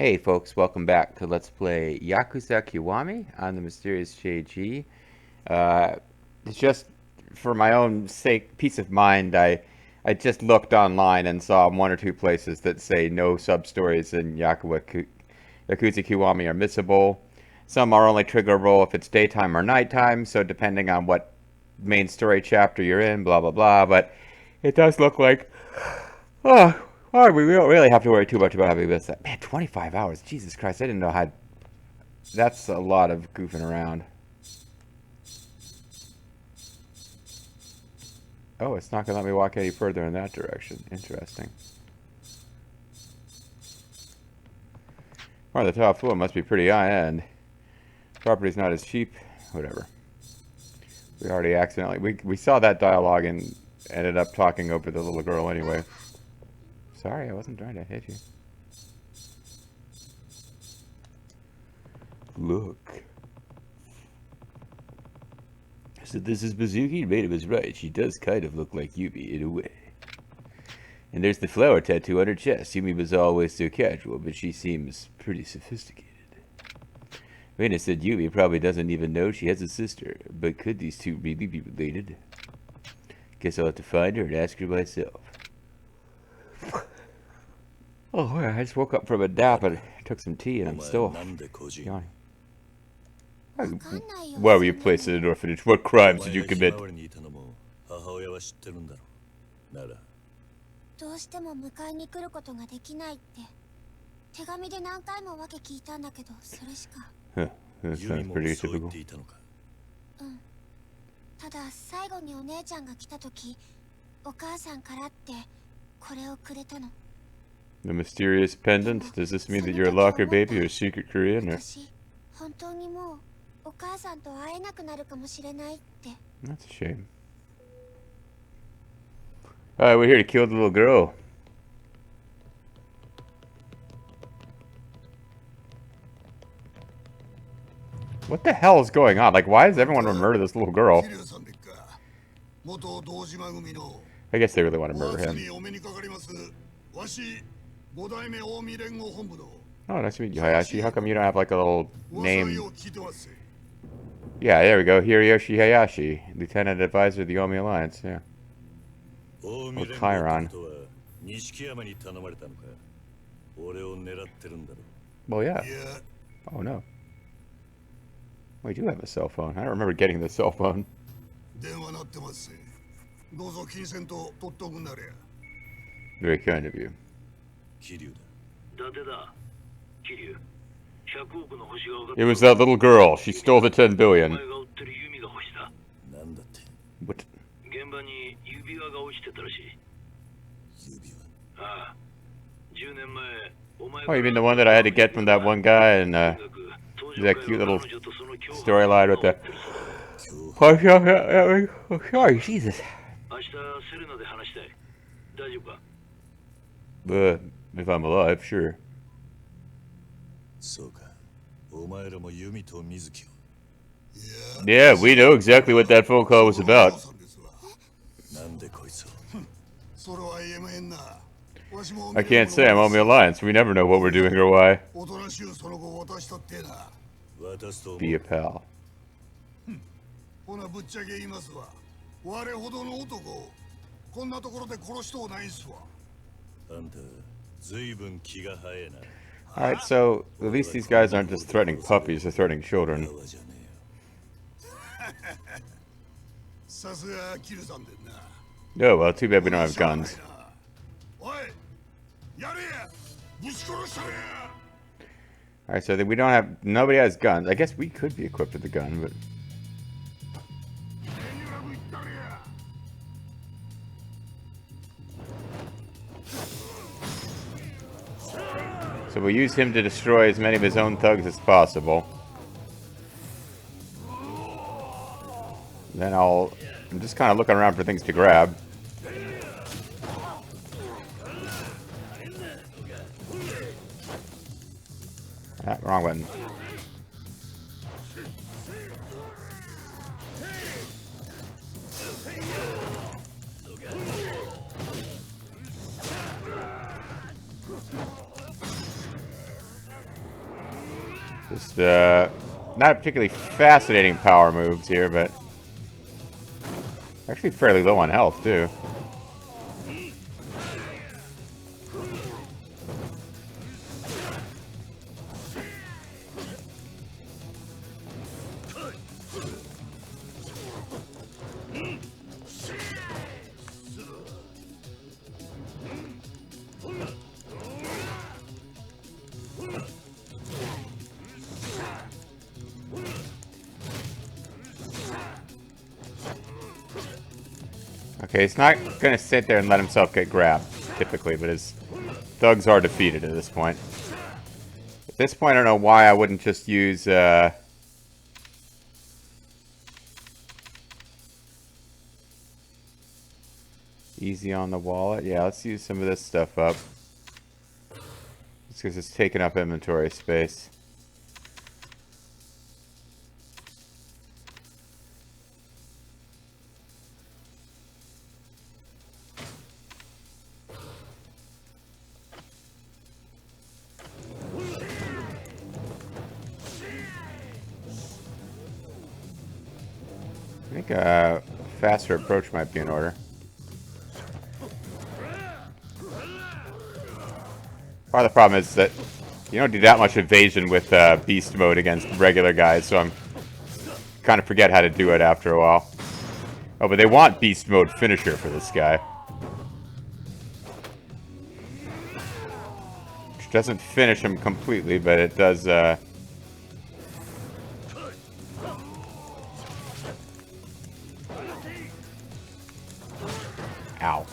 Hey folks, welcome back to Let's Play Yakuza Kiwami on the Mysterious JG. Uh, it's just for my own sake, peace of mind, I just looked online and saw one or two places that say no sub-stories in Yakuza Kiwami are missable. Some are only triggerable if it's daytime or nighttime, so depending on what main story chapter you're in, blah blah blah, but it does look like... Oh, well, we don't really have to worry too much about having missed that. Man, 25 hours. Jesus Christ, I didn't know how... That's a lot of goofing around. Oh, it's not going to let me walk any further in that direction. Interesting. Well, the top floor must be pretty high-end. Property's not as cheap. Whatever. We already accidentally... We saw that dialogue and ended up talking over the little girl anyway. Sorry, I wasn't trying to hit you. Look. So this is Bazooki? Maiden was right. She does kind of look like Yumi in a way. And there's the flower tattoo on her chest. Yumi was always so casual, but she seems pretty sophisticated. Reina said Yumi probably doesn't even know she has a sister, but could these two really be related? Guess I'll have to find her and ask her myself. Oh, I just woke up from a nap and took some tea and I'm still yawning. Why were you placed in an orphanage? What crimes did you commit? どうしても迎えに来ることができないって手紙で何回もわけ聞いたんだけどそれしか。That sounds pretty typical. ただ最後にお姉ちゃんが来た時お母さんからってこれをくれたの。 The mysterious pendant? Does this mean that you're a locker baby or a secret Korean? Or... 本当にもうお母さんと会えなくなるかもしれないって。 That's a shame. Alright, we're here to kill the little girl. What the hell is going on? Like, why does everyone want to murder this little girl? I guess they really want to murder him. Oh, nice to meet you, Hayashi. How come you don't have, like, a little name? Yeah, there we go. Hiroyoshi Hayashi, Lieutenant Advisor of the Yomi Alliance, yeah. Or Chiron. Well, yeah. Oh, no. We do have a cell phone. I don't remember getting the cell phone. Very kind of you. It was that little girl. She stole the 10 billion. What? Oh, you mean the one that I had to get from that one guy and that cute little storyline with the... Oh, sorry, Jesus. If I'm alive, sure. Yeah, we know exactly what that phone call was about. I can't say I'm on the alliance. We never know what we're doing or why. Be a pal. Alright, so at least these guys aren't just threatening puppies, they're threatening children. Oh, well, too bad we don't have guns. Alright, so we don't have... Nobody has guns. I guess we could be equipped with a gun, but... So we'll use him to destroy as many of his own thugs as possible. Then I'm just kind of looking around for things to grab. Ah, wrong button. Just, not particularly fascinating power moves here, but actually fairly low on health, too. Okay, he's not going to sit there and let himself get grabbed, typically, but his thugs are defeated at this point. At this point, I don't know why I wouldn't just use, easy on the wallet. Yeah, let's use some of this stuff up. Just because it's taking up inventory space. I think a faster approach might be in order. Part of the problem is that you don't do that much evasion with beast mode against regular guys, so I'm kind of forget how to do it after a while. Oh, but they want beast mode finisher for this guy. Which doesn't finish him completely, but it does, Ow.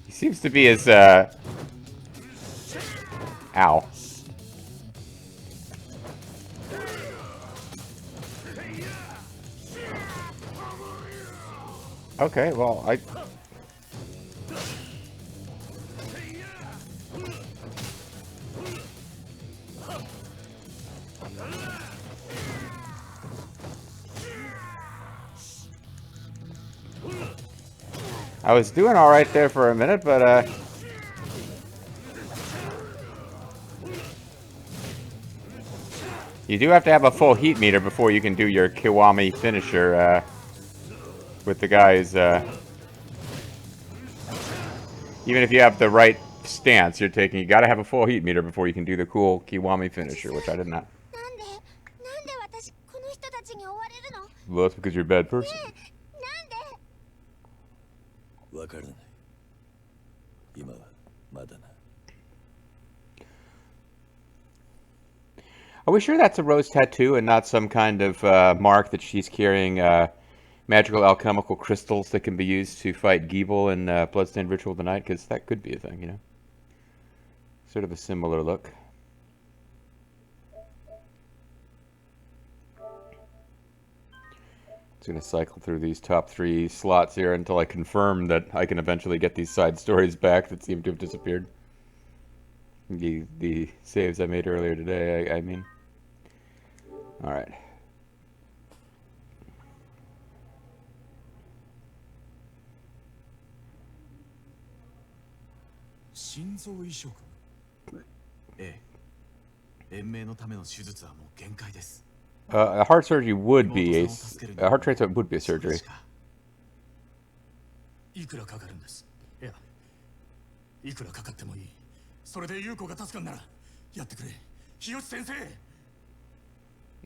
He seems to be as, Ow. Okay, well, I was doing alright there for a minute, but, you do have to have a full heat meter before you can do your Kiwami finisher, with the guys, even if you have the right stance you're taking, you gotta have a full heat meter before you can do the cool Kiwami finisher, which I did not. Well, that's because you're a bad person. Are we sure that's a rose tattoo and not some kind of mark that she's carrying magical alchemical crystals that can be used to fight Giebel in Bloodstained Ritual of the Night? Because that could be a thing, you know? Sort of a similar look. Just going to cycle through these top 3 slots here until I confirm that I can eventually get these side stories back that seem to have disappeared. The saves I made earlier today, I mean. Alright. A heart surgery would be a heart transplant would be a surgery.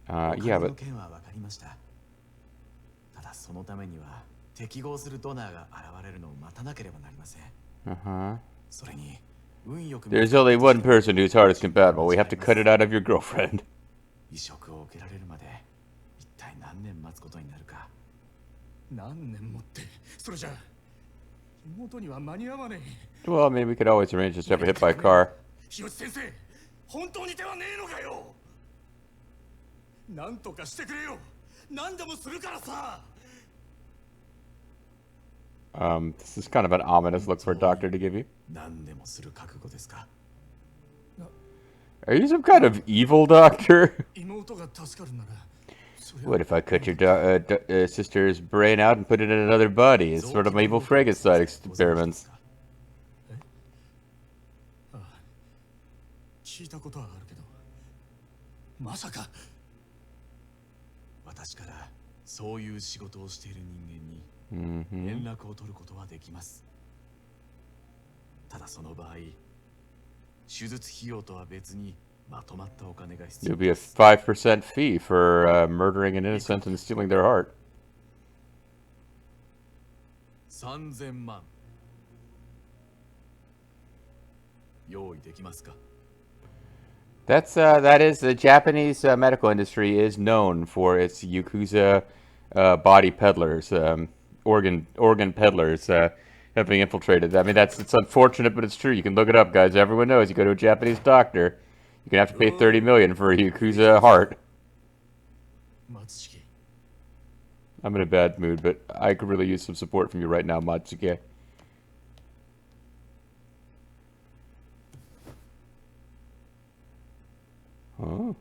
Yeah, but there's only one person whose heart is compatible. We have to cut it out of your girlfriend. Well, I mean, we could always arrange this to have a hit by a car. This is kind of an ominous look for a doctor to give you. Are you some kind of evil doctor? 妹が助かるならそりゃ What if I cut your sister's brain out and put it in another body? It's sort of my evil Frankenstein experiments. 聞いたことはあるけどまさか私からそういう仕事をしている人間に連絡を取ることはできます。ただその場合手術費用とは別にまとまったお金が必要 It'll be a 5% fee for murdering an innocent and stealing their heart. 3000万用意できますか？ That is the Japanese medical industry is known for its Yakuza body peddlers, organ peddlers having infiltrated. I mean, it's unfortunate, but it's true. You can look it up, guys. Everyone knows. You go to a Japanese doctor, you're gonna have to pay 30 million for a Yakuza heart. I'm in a bad mood, but I could really use some support from you right now, Matsuke. Oh.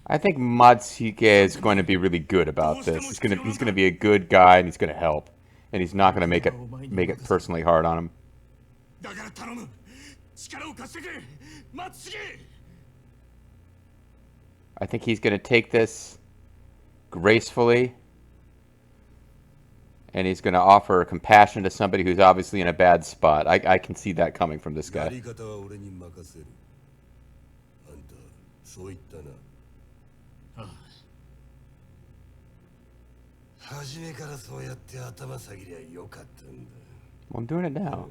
I think Matsuke is going to be really good about this. He's gonna be a good guy and he's gonna help. And he's not gonna make it personally hard on him. I think he's gonna take this gracefully. And he's going to offer compassion to somebody who's obviously in a bad spot. I can see that coming from this guy. Well, I'm doing it now.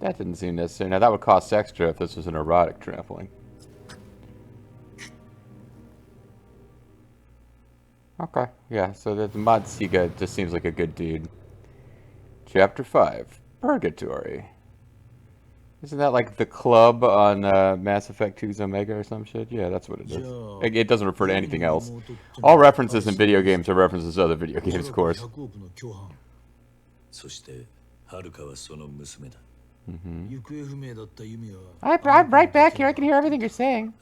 That didn't seem necessary. Now, that would cost extra if this was an erotic trampling. Okay, yeah, so the Matsuga just seems like a good dude. Chapter 5, Purgatory. Isn't that like the club on Mass Effect 2's Omega or some shit? Yeah, that's what it is. It doesn't refer to anything else. All references in video games are references to other video games, of course. I'm right back here. I can hear everything you're saying.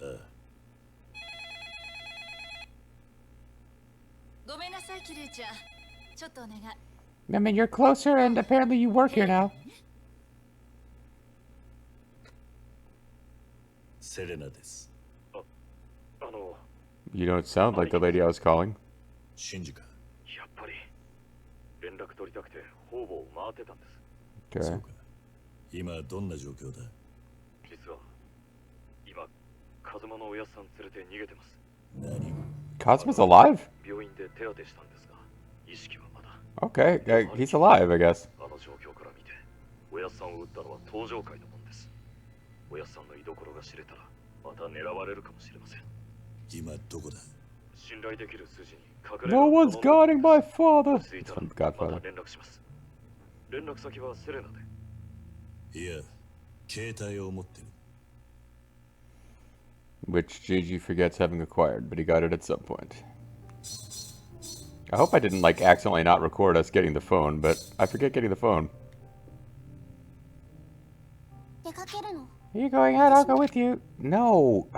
I mean, you're closer, and apparently you work here now. You don't sound like the lady I was calling. Okay. Kazuma's alive? Okay, he's alive, I guess. No one's guarding my father. It's from Godfather. Which Gigi forgets having acquired, but he got it at some point. I hope I didn't, like, accidentally not record us getting the phone, but I forget getting the phone. Are you going out? I'll go with you. No.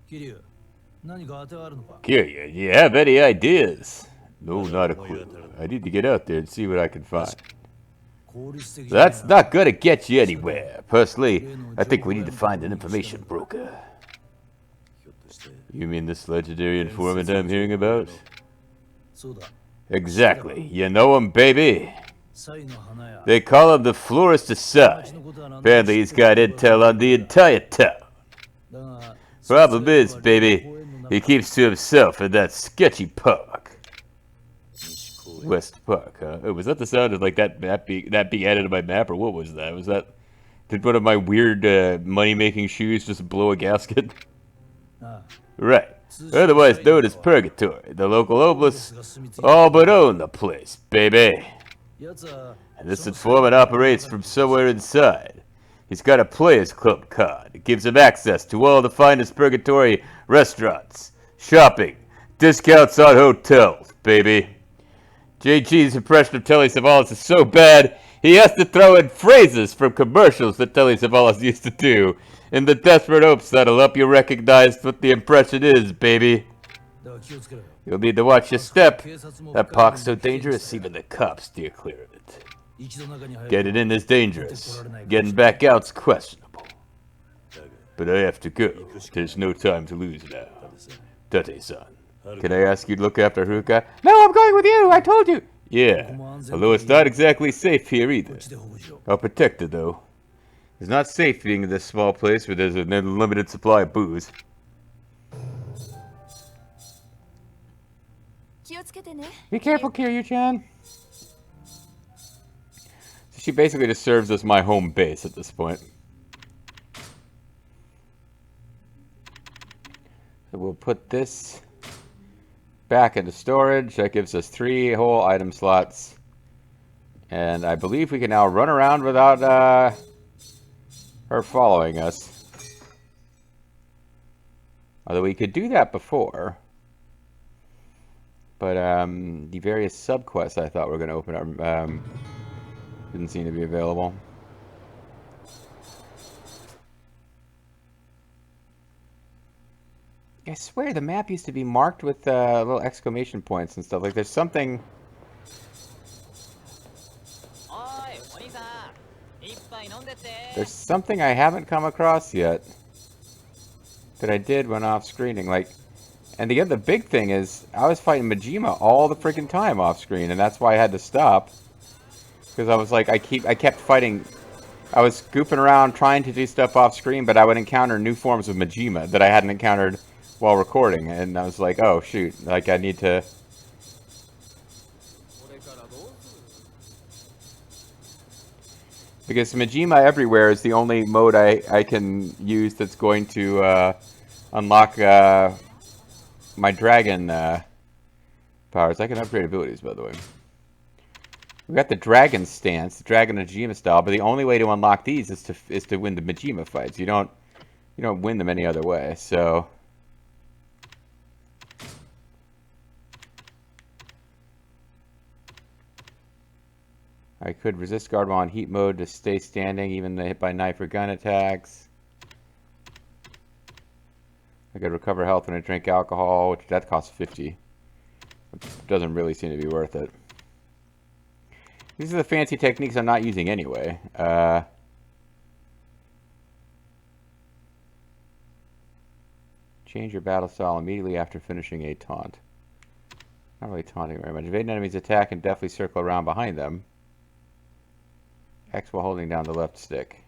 Kiryu, do you have any ideas? No, not a clue. I need to get out there and see what I can find. That's not gonna get you anywhere. Personally, I think we need to find an information broker. You mean this legendary informant I'm hearing about? Exactly. You know him, baby? They call him the Florist of Sai. Apparently he's got intel on the entire town. Problem is, baby, he keeps to himself in that sketchy park. West Park, huh? Oh, was that the sound of like that being added to my map, or what was that? Did one of my weird money-making shoes just blow a gasket? Right. Otherwise known as Purgatory. The local homeless all but own the place, baby. And this informant operates from somewhere inside. He's got a Players Club card. It gives him access to all the finest purgatory restaurants, shopping, discounts on hotels, baby. JG's impression of Telly Savalas is so bad, he has to throw in phrases from commercials that Telly Savalas used to do, in the desperate hopes that'll help you recognize what the impression is, baby. You'll need to watch your step. That park's so dangerous, even the cops steer clear of it. Getting in is dangerous. Getting back out's questionable. But I have to go. There's no time to lose now. Tate-san, can I ask you to look after Haruka? No, I'm going with you, I told you! Yeah, although it's not exactly safe here either. I'll protect her, though. It's not safe being in this small place where there's an unlimited supply of booze. Be careful, Kiryu-chan. So she basically just serves as my home base at this point. So we'll put this back into storage. That gives us 3 whole item slots. And I believe we can now run around without her following us. Although we could do that before. But the various subquests I thought were going to open up didn't seem to be available. I swear the map used to be marked with little exclamation points and stuff. Like there's something... There's something I haven't come across yet that I did when off screening. Like, and the other big thing is I was fighting Majima all the freaking time off screen, and that's why I had to stop. Because I was like, I kept fighting. I was goofing around trying to do stuff off screen, but I would encounter new forms of Majima that I hadn't encountered while recording, and I was like, oh shoot, like I need to... Because Majima everywhere is the only mode I can use that's going to unlock my dragon powers. I can upgrade abilities, by the way. We got the dragon stance, the dragon Majima style, but the only way to unlock these is to win the Majima fights. You don't win them any other way. So I could resist guard while in heat mode to stay standing, even though hit by knife or gun attacks. I could recover health when I drink alcohol, which that costs 50. Which doesn't really seem to be worth it. These are the fancy techniques I'm not using anyway. Change your battle style immediately after finishing a taunt. Not really taunting very much. Evade an enemy's attack and deftly circle around behind them. X while holding down the left stick.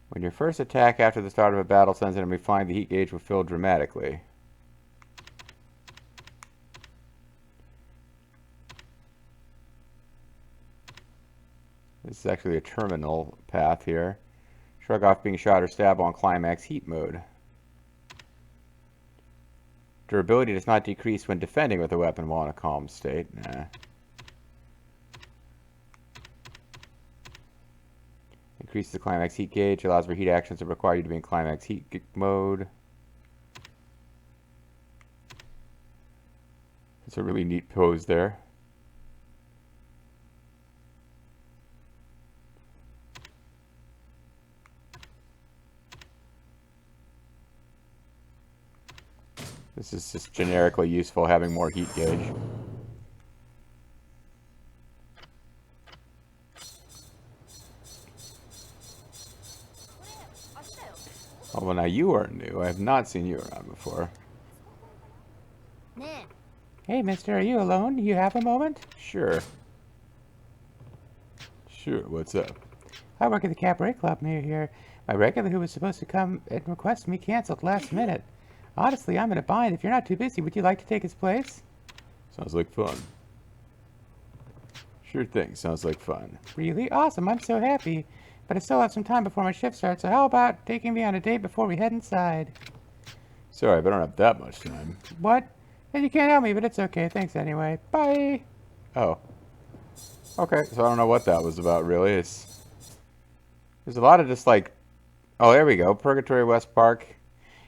When your first attack after the start of a battle sends an enemy flying, the heat gauge will fill dramatically. This is actually a terminal path here. Shrug off being shot or stabbed on climax heat mode. Durability does not decrease when defending with a weapon while in a calm state. Nah. Increases the climax heat gauge. Allows for heat actions that require you to be in climax heat mode. It's a really neat pose there. This is just generically useful, having more heat gauge. Oh, well, now you are new. I have not seen you around before. Hey, mister, are you alone? Do you have a moment? Sure. Sure, what's up? I work at the cabaret club near here. My regular who was supposed to come and request me canceled last minute. Honestly, I'm in a bind. If you're not too busy, would you like to take his place? Sounds like fun. Sure thing. Sounds like fun. Really? Awesome. I'm so happy. But I still have some time before my shift starts, so how about taking me on a date before we head inside? Sorry, but I don't have that much time. What? And you can't help me, but it's okay. Thanks anyway. Bye. Oh. Okay, so I don't know what that was about, really. There's a lot of just like... Oh, there we go. Purgatory West Park.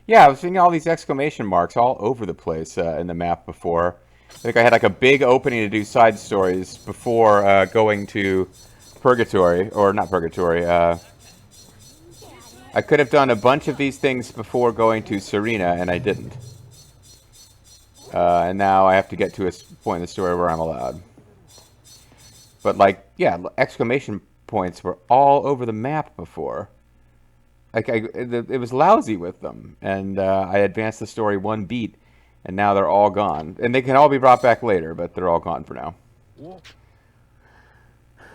Yeah, I was seeing all these exclamation marks all over the place in the map before. I think I had like a big opening to do side stories before going to Purgatory. Or not Purgatory. I could have done a bunch of these things before going to Serena, and I didn't. And now I have to get to a point in the story where I'm allowed. But, like, yeah, exclamation points were all over the map before. Like, it was lousy with them. And I advanced the story one beat, and now they're all gone. And they can all be brought back later, but they're all gone for now.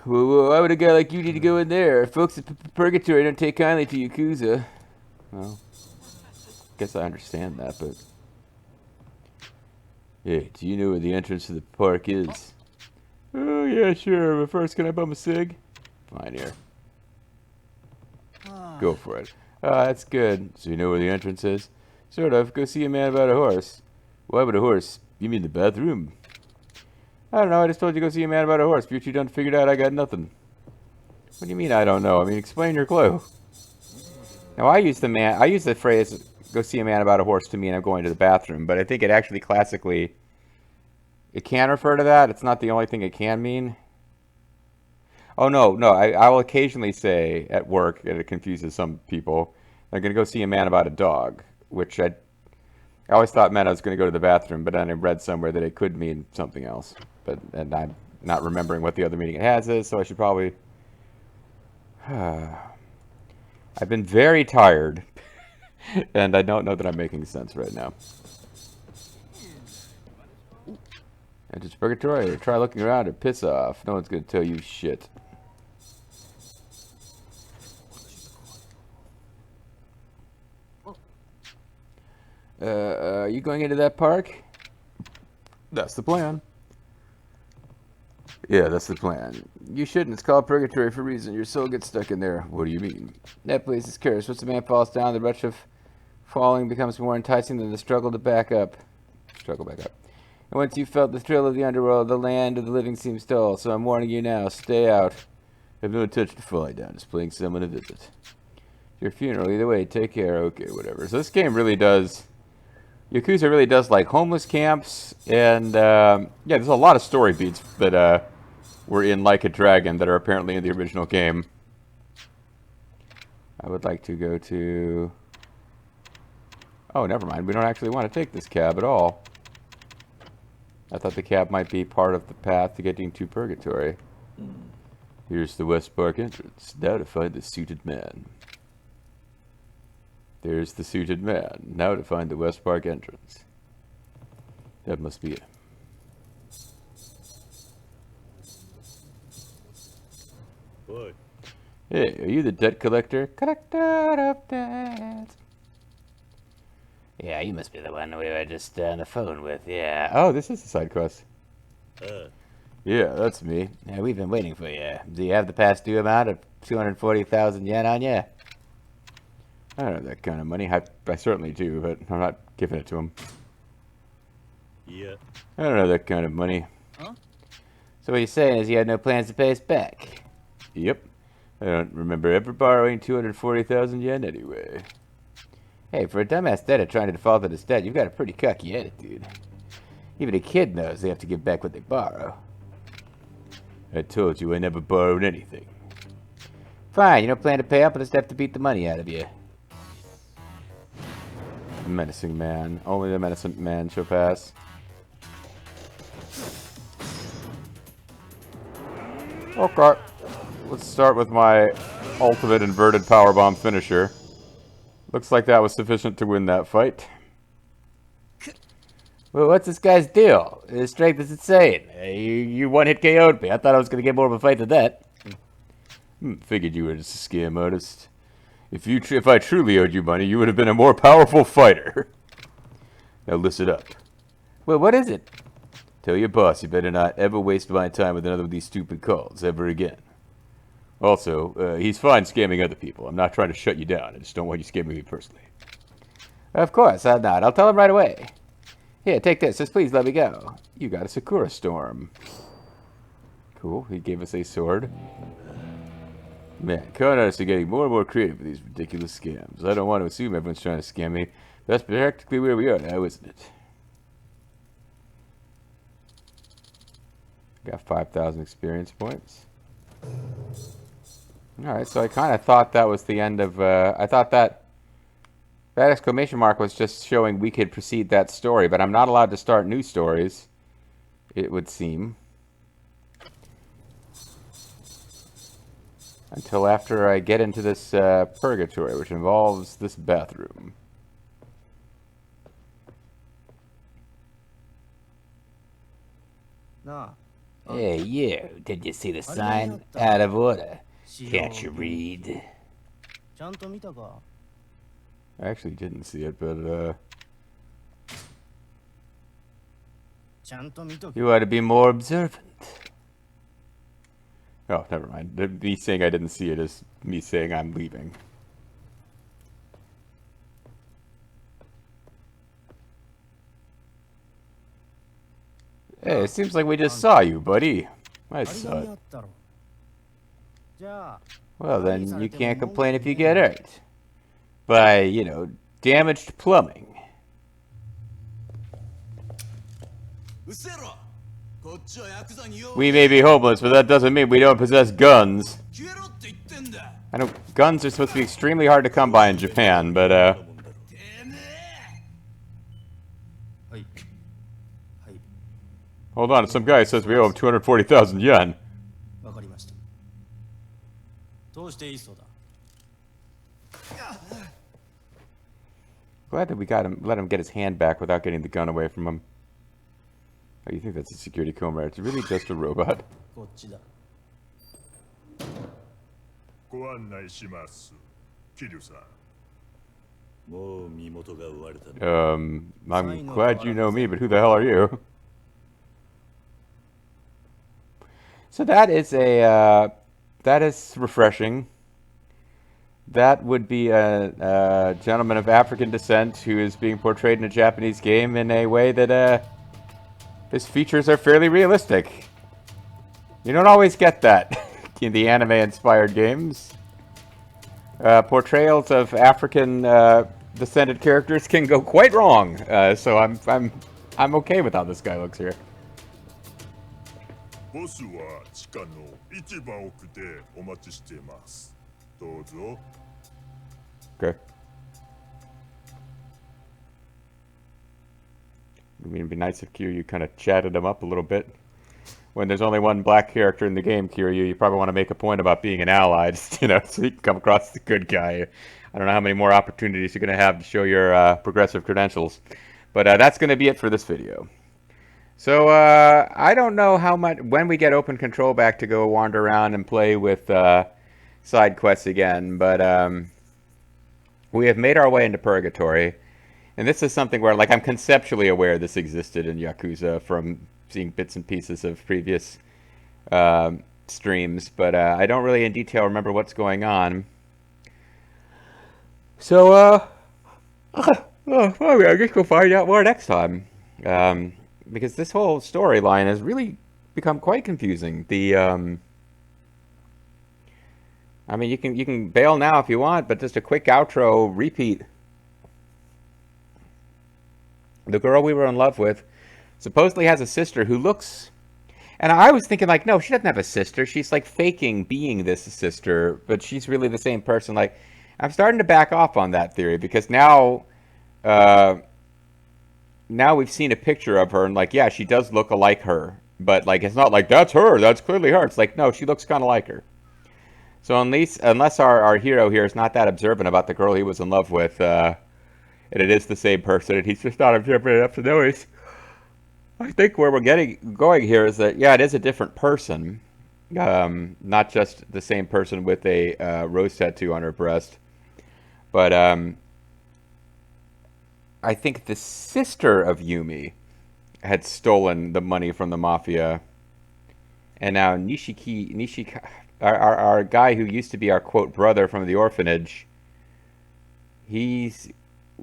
Well, why would a guy like you need to go in there? Folks at Purgatory don't take kindly to Yakuza. Well, guess I understand that, but... Hey, do you know where the entrance to the park is? Oh, yeah, sure, but first, can I bum a cig? Fine, here. Go for it. That's good. So you know where the entrance is? Sort of. Go see a man about a horse. Why would a horse? You mean the bathroom? I don't know, I just told you to go see a man about a horse. But you're too done figured out I got nothing. What do you mean I don't know? I mean, explain your clue. Now, I use the phrase, go see a man about a horse to mean I'm going to the bathroom, but I think it actually classically, it can refer to that. It's not the only thing it can mean. Oh, no, I will occasionally say at work, and it confuses some people, I'm going to go see a man about a dog, which I always thought meant I was going to go to the bathroom, but then I read somewhere that it could mean something else. And I'm not remembering what the other meaning it has is, so I should probably... I've been very tired, and I don't know that I'm making sense right now. Enter Purgatory, or try looking around or piss off. No one's going to tell you shit. Are you going into that park? That's the plan. Yeah, that's the plan. You shouldn't. It's called Purgatory for a reason. Your soul gets stuck in there. What do you mean? That place is cursed. Once a man falls down, the rush of falling becomes more enticing than the struggle to back up. Struggle back up. And once you've felt the thrill of the underworld, the land of the living seems dull. So I'm warning you now. Stay out. Have no intention of falling down. Just playing someone a visit. Your funeral. Either way, take care. Okay, whatever. So this game really does... Yakuza really does like homeless camps, and yeah, there's a lot of story beats that were in Like a Dragon that are apparently in the original game. I would like to go to... Oh, never mind. We don't actually want to take this cab at all. I thought the cab might be part of the path to getting to Purgatory. Here's the West Park entrance. Now to find the suited man. There's the suited man. Now to find the West Park entrance. That must be it. Boy. Hey, are you the debt collector? Collector of debt. Yeah, you must be the one we were just on the phone with, yeah. Oh, this is a side quest. Yeah, that's me. Yeah, we've been waiting for you. Do you have the past due amount of 240,000 yen on you? I don't have that kind of money. I certainly do, but I'm not giving it to him. Yeah. I don't have that kind of money. Huh? So what you're saying is you had no plans to pay us back? Yep. I don't remember ever borrowing 240,000 yen anyway. Hey, for a dumbass debtor trying to default on his debt, you've got a pretty cocky attitude. Even a kid knows they have to give back what they borrow. I told you I never borrowed anything. Fine, you don't plan to pay up, but just have to beat the money out of you. Menacing man. Only the menacing man shall pass. Okay. Let's start with my ultimate inverted powerbomb finisher. Looks like that was sufficient to win that fight. Well, what's this guy's deal? His strength is insane. You one-hit KO'd me. I thought I was going to get more of a fight than that. Figured you were just a scam artist. If I truly owed you money, you would have been a more powerful fighter. Now listen up. Well, what is it? Tell your boss you better not ever waste my time with another of these stupid calls ever again. Also, he's fine scamming other people. I'm not trying to shut you down. I just don't want you scamming me personally. Of course, I'm not. I'll tell him right away. Here, take this. Just please let me go. You got a Sakura Storm. Cool. He gave us a sword. Man, con artists are getting more and more creative with these ridiculous scams. I don't want to assume everyone's trying to scam me. That's practically where we are now, isn't it? Got 5,000 experience points. Alright, so I kind of thought that was the end of... I thought that exclamation mark was just showing we could proceed that story, but I'm not allowed to start new stories, it would seem. Until after I get into this purgatory, which involves this bathroom. Hey, you. Did you see the sign? Out of order. Can't you read? I actually didn't see it, but, you ought to be more observant. Oh, never mind. Me saying I didn't see it is me saying I'm leaving. Hey, it seems like we just saw you, buddy. I saw it. Well, then you can't complain if you get hurt. By, you know, damaged plumbing. We may be homeless, but that doesn't mean we don't possess guns. I know guns are supposed to be extremely hard to come by in Japan, but, hold on, some guy says we owe him 240,000 yen. Glad that we got him, let him get his hand back without getting the gun away from him. Oh, you think that's a security camera? It's really just a robot. I'm glad you know me, but who the hell are you? So that is that is refreshing. That would be a gentleman of African descent who is being portrayed in a Japanese game in a way that, his features are fairly realistic. You don't always get that in the anime-inspired games. Portrayals of African descended characters can go quite wrong. So I'm okay with how this guy looks here. Okay. I mean, it'd be nice if Kiryu kind of chatted him up a little bit. When there's only one black character in the game, Kiryu, you probably want to make a point about being an ally, just, you know, so you can come across as the good guy. I don't know how many more opportunities you're going to have to show your progressive credentials. But that's going to be it for this video. So, I don't know how much, when we get open control back to go wander around and play with side quests again, but we have made our way into Purgatory. And this is something where, like, I'm conceptually aware this existed in Yakuza from seeing bits and pieces of previous streams, but I don't really in detail remember what's going on. So, well, I guess we'll find out more next time. Because this whole storyline has really become quite confusing. I mean, you can bail now if you want, but just a quick outro repeat. The girl we were in love with supposedly has a sister who looks... And I was thinking, like, no, she doesn't have a sister. She's, like, faking being this sister, but she's really the same person. Like, I'm starting to back off on that theory, because now... now we've seen a picture of her, and, like, yeah, she does look like her. But, like, it's not like, that's her, that's clearly her. It's like, no, she looks kind of like her. So unless our hero here is not that observant about the girl he was in love with, and it is the same person, and he's just not observant enough to notice. I think where we're going here is that, yeah, it is a different person. Not just the same person with a rose tattoo on her breast. But I think the sister of Yumi had stolen the money from the mafia. And now Nishiki, our guy who used to be our, quote, brother from the orphanage, he's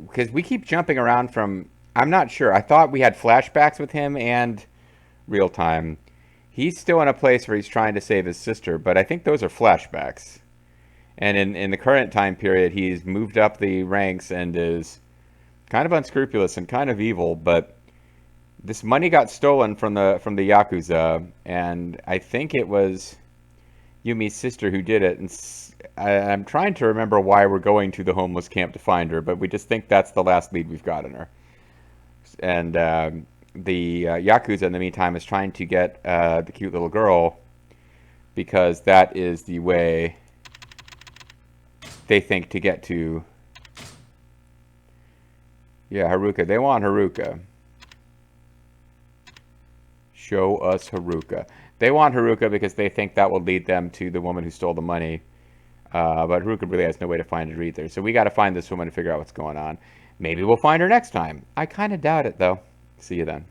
because we keep jumping around from. I'm not sure. I thought we had flashbacks with him and real time. He's still in a place where he's trying to save his sister, but I think those are flashbacks. And in the current time period, he's moved up the ranks and is kind of unscrupulous and kind of evil. But this money got stolen from the Yakuza, and I think it was Yumi's sister who did it. And I'm trying to remember why we're going to the homeless camp to find her, but we just think that's the last lead we've got in her. And the Yakuza, in the meantime, is trying to get the cute little girl because that is the way they think to get to. Yeah, Haruka. They want Haruka. Show us Haruka. They want Haruka because they think that will lead them to the woman who stole the money. But Haruka really has no way to find her either. So we got to find this woman and figure out what's going on. Maybe we'll find her next time. I kind of doubt it, though. See you then.